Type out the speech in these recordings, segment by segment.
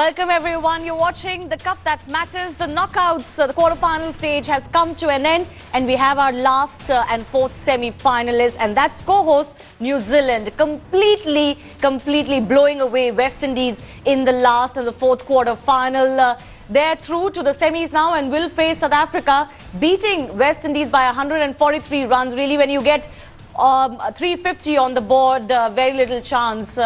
Welcome everyone. You're watching the Cup That Matters. The knockouts, the quarter-final stage has come to an end, and we have our last and fourth semi-finalist, and that's co-host New Zealand, completely blowing away West Indies in the last and the fourth quarter-final. They're through to the semis now and will face South Africa, beating West Indies by 143 runs. Really, when you get 350 on the board, very little chance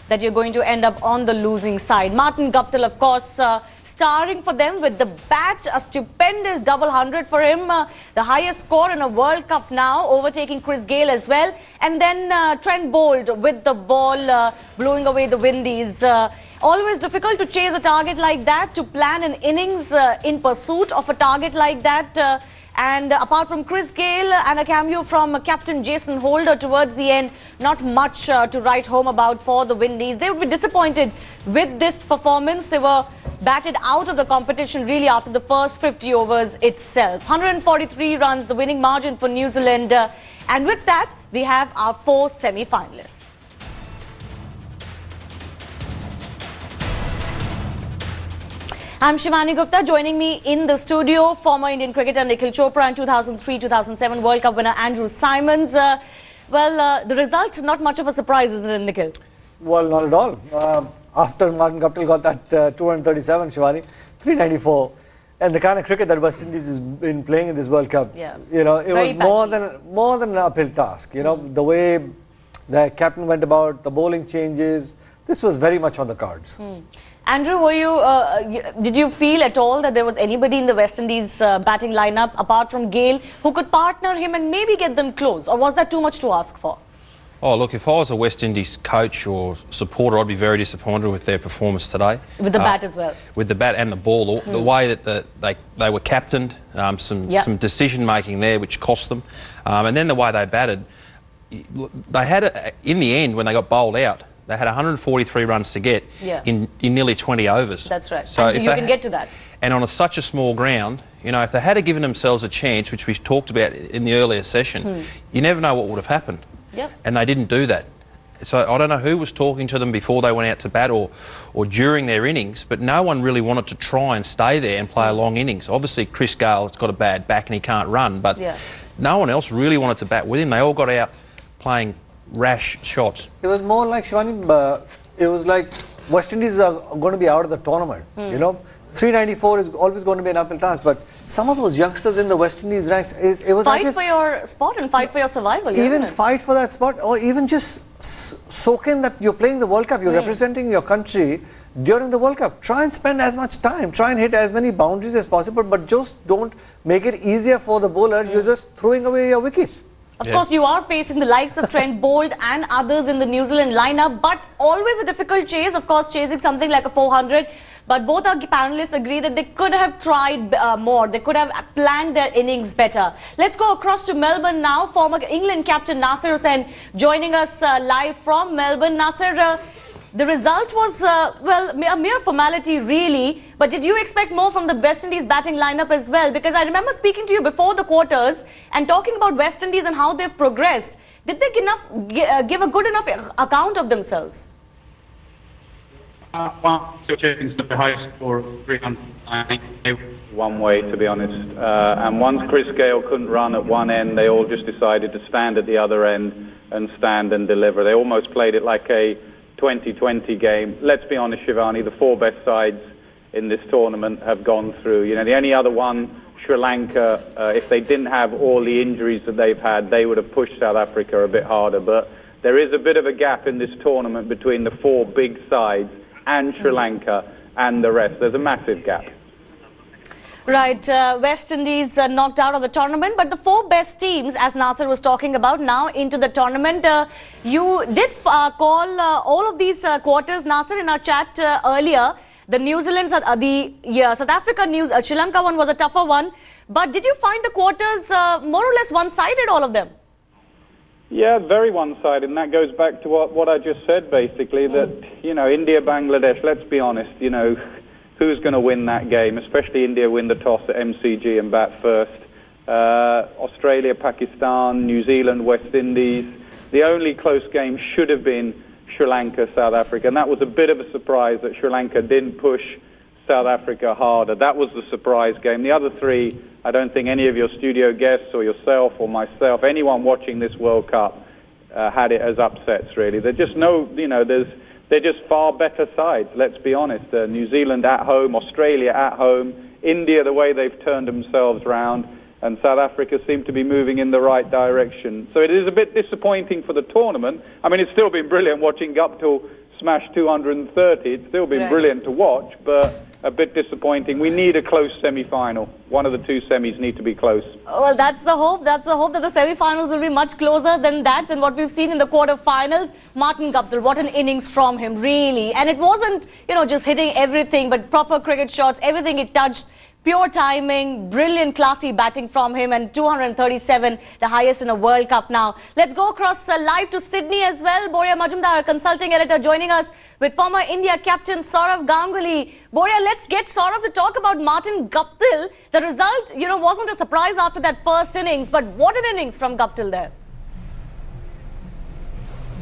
that you're going to end up on the losing side. Martin Guptill, of course, starring for them with the bat, a stupendous double 100 for him, the highest score in a World Cup now, overtaking Chris Gayle as well. And then Trent Boult with the ball, blowing away the Windies. Always difficult to chase a target like that, to plan an innings in pursuit of a target like that. And apart from Chris Gayle and a cameo from Captain Jason Holder towards the end, not much to write home about for the Windies. They would be disappointed with this performance. They were batted out of the competition really after the first 50 overs itself. 143 runs, the winning margin for New Zealand. And with that, we have our four semi-finalists. I'm Shivani Gupta. Joining me in the studio, former Indian cricketer Nikhil Chopra and 2003-2007 World Cup winner Andrew Symonds. The result, not much of a surprise, isn't it, Nikhil? Well, not at all. After Martin Guptill got that 237, Shivani, 394, and the kind of cricket that West Indies has been playing in this World Cup, you know, it was more than an uphill task. You know, the way the captain went about, the bowling changes, this was very much on the cards. Andrew, did you feel at all that there was anybody in the West Indies batting lineup apart from Gayle who could partner him and maybe get them close, or was that too much to ask for? Oh, look, if I was a West Indies coach or supporter, I'd be very disappointed with their performance today. With the bat as well? With the bat and the ball. The way that they were captained, some decision-making there which cost them. And then the way they batted, they had, in the end, when they got bowled out, they had 143 runs to get in nearly 20 overs. That's right. So and you can get to that. And on such a small ground, you know, if they had given themselves a chance, which we talked about in the earlier session, you never know what would have happened. And they didn't do that. So I don't know who was talking to them before they went out to bat or during their innings, but no one really wanted to try and stay there and play a long innings. Obviously, Chris Gayle has got a bad back and he can't run, but no one else really wanted to bat with him. They all got out playing rash shots. It was more like, Shivani, it was like West Indies are going to be out of the tournament. You know, 394 is always going to be an uphill task, but some of those youngsters in the West Indies ranks, it was fight for your spot and fight for your survival. Even fight for that spot, or even just soak in that you're playing the World Cup, you're representing your country during the World Cup. Try and spend as much time, try and hit as many boundaries as possible, but just don't make it easier for the bowler. You're just throwing away your wicket. Of course, you are facing the likes of Trent Boult and others in the New Zealand lineup, but always a difficult chase, of course, chasing something like a 400. But both our panelists agree that they could have tried more. They could have planned their innings better. Let's go across to Melbourne now. Former England captain Nasser Hussain joining us live from Melbourne. Nasser, the result was, well, a mere formality really, but did you expect more from the West Indies batting lineup as well? Because I remember speaking to you before the quarters and talking about West Indies and how they've progressed. Did they give a good enough account of themselves? The high score of 300 one way, to be honest. And once Chris Gayle couldn't run at one end, they all just decided to stand at the other end and stand and deliver. They almost played it like a 2020 game. Let's be honest, Shivani, the four best sides in this tournament have gone through. You know, the only other one, Sri Lanka, if they didn't have all the injuries that they've had, they would have pushed South Africa a bit harder. But there is a bit of a gap in this tournament between the four big sides and Sri Lanka and the rest. There's a massive gap. Right, West Indies knocked out of the tournament, but the four best teams, as Nasser was talking about, now into the tournament. You did call all of these quarters, Nasser, in our chat earlier. The New Zealand, South Africa, Sri Lanka one was a tougher one. But did you find the quarters more or less one-sided, all of them? Yeah, very one-sided, and that goes back to what I just said, basically, that, you know, India, Bangladesh, let's be honest, you know, who's going to win that game? Especially India win the toss at MCG and bat first. Australia, Pakistan, New Zealand, West Indies. The only close game should have been Sri Lanka, South Africa, and that was a bit of a surprise that Sri Lanka didn't push South Africa harder. That was the surprise game. The other three, I don't think any of your studio guests or yourself or myself, anyone watching this World Cup, had it as upsets, really. They're just they're just far better sides, let's be honest. New Zealand at home, Australia at home, India, the way they've turned themselves round, and South Africa seem to be moving in the right direction. So it is a bit disappointing for the tournament. I mean, it's still been brilliant watching Guptill smash 230. It's still been brilliant to watch, but a bit disappointing. We need a close semi-final. One of the two semis need to be close. Well, that's the hope. That's the hope that the semi-finals will be much closer than what we've seen in the quarter-finals. Martin Guptill, what an innings from him, really. And it wasn't, just hitting everything, but proper cricket shots, everything he touched. Pure timing, brilliant, classy batting from him, and 237, the highest in a World Cup now. Let's go across live to Sydney as well. Boria Majumdar, our consulting editor, joining us with former India captain Saurav Ganguly. Boria, let's get Saurav to talk about Martin Guptill. The result, wasn't a surprise after that first innings, but what an innings from Guptill there.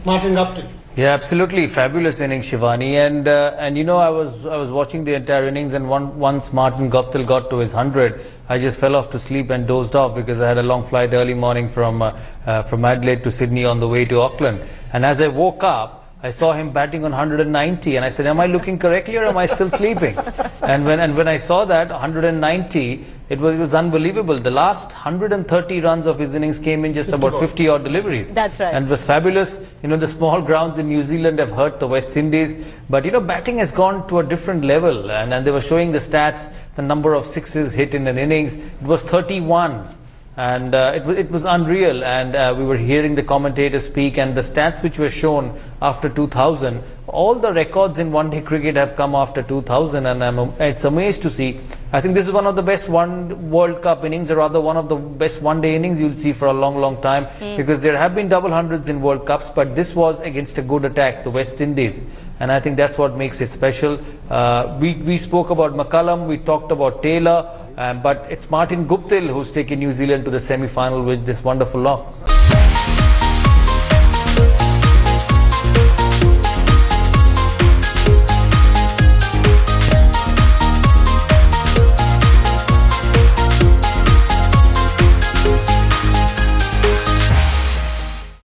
Martin Guptill. Yeah, absolutely fabulous innings, Shivani, and I was watching the entire innings, and once Martin Guptill got to his 100, I just fell off to sleep and dozed off because I had a long flight early morning from Adelaide to Sydney on the way to Auckland, and as I woke up, I saw him batting on 190, and I said, am I looking correctly or am I still sleeping? And when I saw that 190, it was unbelievable. The last 130 runs of his innings came in just about 50 odd deliveries. That's right. And it was fabulous. The small grounds in New Zealand have hurt the West Indies, but batting has gone to a different level, and they were showing the stats, the number of sixes hit in an innings. It was 31. And it was unreal, and we were hearing the commentators speak, and the stats which were shown after 2000, all the records in one-day cricket have come after 2000, and it's amazed to see. I think this is one of the best World Cup innings, or rather one of the best one-day innings you'll see for a long time, because there have been double hundreds in World Cups, but this was against a good attack, the West Indies, and I think that's what makes it special. We spoke about McCullum, we talked about Taylor, but it's Martin Guptill who's taken New Zealand to the semi-final with this wonderful lock.